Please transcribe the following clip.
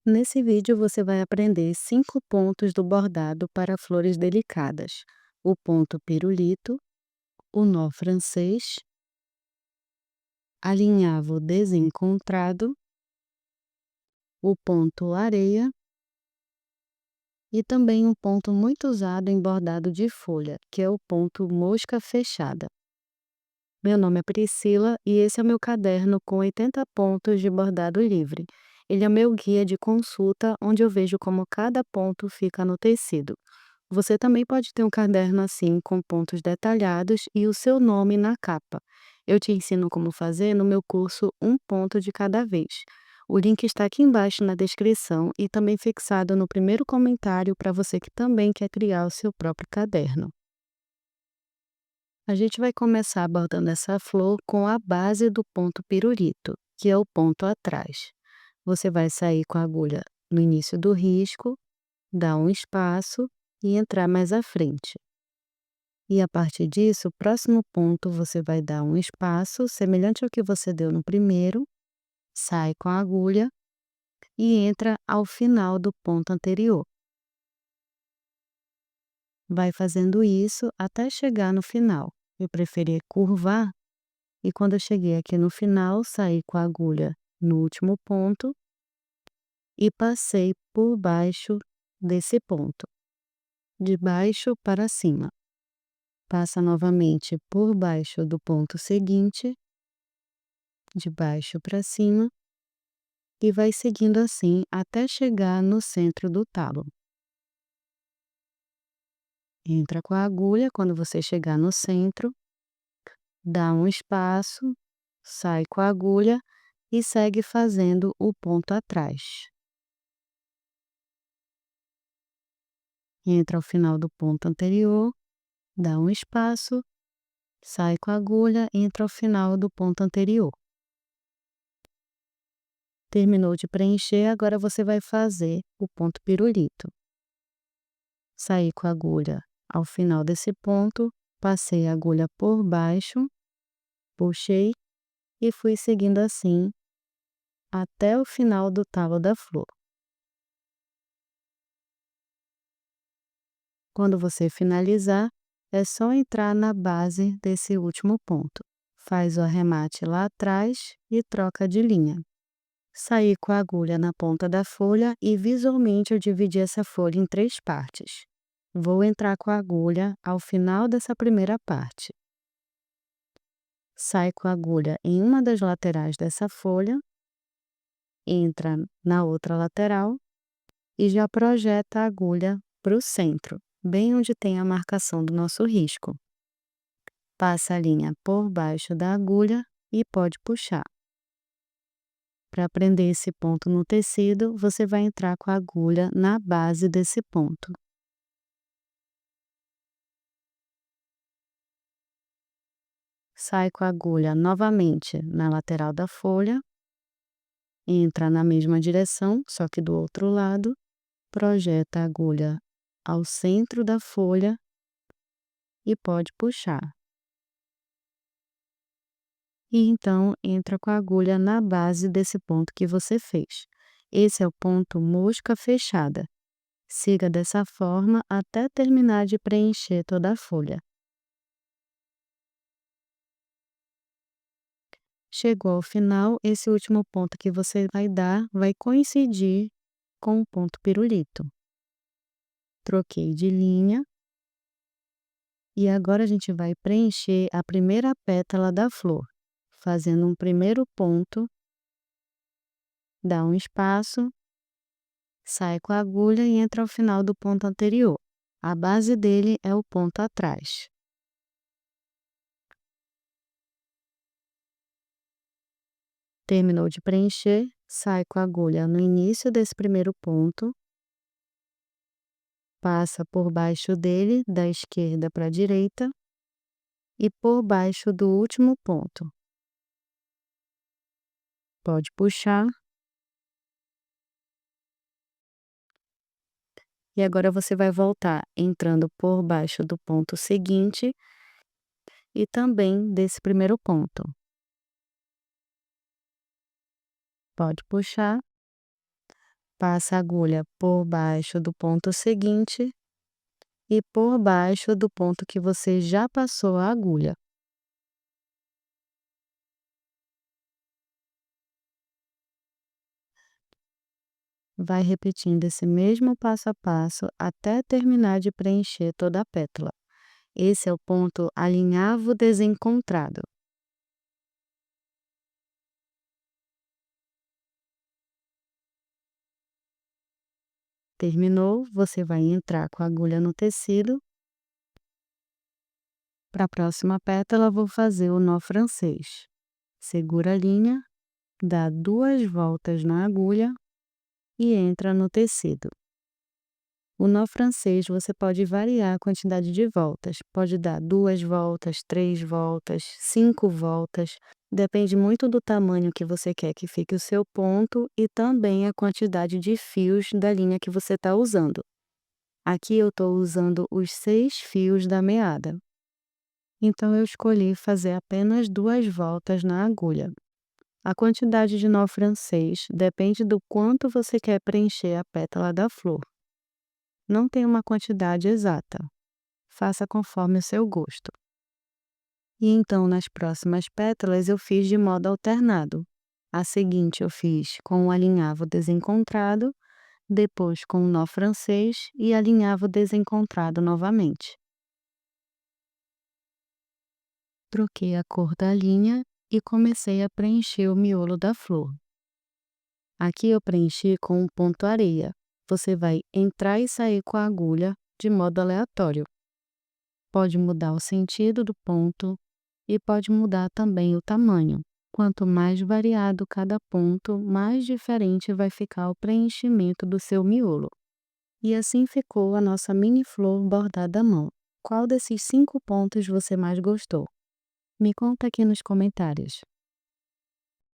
Nesse vídeo você vai aprender 5 pontos do bordado para flores delicadas: o ponto pirulito, o nó francês, alinhavo desencontrado, o ponto areia e também um ponto muito usado em bordado de folha, que é o ponto mosca fechada. Meu nome é Priscila e esse é o meu caderno com 80 pontos de bordado livre. Ele é meu guia de consulta, onde eu vejo como cada ponto fica no tecido. Você também pode ter um caderno assim, com pontos detalhados e o seu nome na capa. Eu te ensino como fazer no meu curso Um Ponto de Cada Vez. O link está aqui embaixo na descrição e também fixado no primeiro comentário para você que também quer criar o seu próprio caderno. A gente vai começar bordando essa flor com a base do ponto pirulito, que é o ponto atrás. Você vai sair com a agulha no início do risco, dar um espaço e entrar mais à frente. E a partir disso, o próximo ponto você vai dar um espaço semelhante ao que você deu no primeiro, sai com a agulha e entra ao final do ponto anterior. Vai fazendo isso até chegar no final. Eu preferi curvar e quando eu cheguei aqui no final, saí com a agulha no último ponto e passei por baixo desse ponto, de baixo para cima. Passa novamente por baixo do ponto seguinte, de baixo para cima, e vai seguindo assim até chegar no centro do talo. Entra com a agulha quando você chegar no centro, dá um espaço, sai com a agulha e segue fazendo o ponto atrás. Entra ao final do ponto anterior, dá um espaço, sai com a agulha, entra ao final do ponto anterior. Terminou de preencher, agora você vai fazer o ponto pirulito. Saí com a agulha ao final desse ponto, passei a agulha por baixo, puxei e fui seguindo assim até o final do talo da flor. Quando você finalizar, é só entrar na base desse último ponto. Faz o arremate lá atrás e troca de linha. Saí com a agulha na ponta da folha e visualmente eu dividi essa folha em 3 partes. Vou entrar com a agulha ao final dessa primeira parte. Sai com a agulha em uma das laterais dessa folha, entra na outra lateral e já projeta a agulha para o centro, bem onde tem a marcação do nosso risco. Passa a linha por baixo da agulha e pode puxar. Para prender esse ponto no tecido, você vai entrar com a agulha na base desse ponto. Sai com a agulha novamente na lateral da folha, entra na mesma direção, só que do outro lado, projeta a agulha ao centro da folha e pode puxar. E então entra com a agulha na base desse ponto que você fez. Esse é o ponto mosca fechada. Siga dessa forma até terminar de preencher toda a folha. Chegou ao final, esse último ponto que você vai dar vai coincidir com o ponto pirulito. Troquei de linha. E agora a gente vai preencher a primeira pétala da flor, fazendo um primeiro ponto, dá um espaço, sai com a agulha e entra ao final do ponto anterior. A base dele é o ponto atrás. Terminou de preencher, sai com a agulha no início desse primeiro ponto, passa por baixo dele, da esquerda para a direita, e por baixo do último ponto. Pode puxar. E agora você vai voltar entrando por baixo do ponto seguinte e também desse primeiro ponto. Pode puxar. passa a agulha por baixo do ponto seguinte e por baixo do ponto que você já passou a agulha. Vai repetindo esse mesmo passo a passo até terminar de preencher toda a pétala. Esse é o ponto alinhavo desencontrado. Terminou, você vai entrar com a agulha no tecido. Para a próxima pétala, vou fazer o nó francês. Segura a linha, dá 2 voltas na agulha e entra no tecido. O nó francês você pode variar a quantidade de voltas. Pode dar 2 voltas, 3 voltas, 5 voltas. Depende muito do tamanho que você quer que fique o seu ponto e também a quantidade de fios da linha que você está usando. Aqui eu estou usando os 6 fios da meada. Então eu escolhi fazer apenas 2 voltas na agulha. A quantidade de nó francês depende do quanto você quer preencher a pétala da flor. Não tem uma quantidade exata. Faça conforme o seu gosto. E então, nas próximas pétalas, eu fiz de modo alternado. A seguinte eu fiz com o alinhavo desencontrado, depois com o nó francês e alinhavo desencontrado novamente. Troquei a cor da linha e comecei a preencher o miolo da flor. Aqui eu preenchi com um ponto areia. Você vai entrar e sair com a agulha de modo aleatório. Pode mudar o sentido do ponto e pode mudar também o tamanho. Quanto mais variado cada ponto, mais diferente vai ficar o preenchimento do seu miolo. E assim ficou a nossa mini flor bordada à mão. Qual desses 5 pontos você mais gostou? Me conta aqui nos comentários.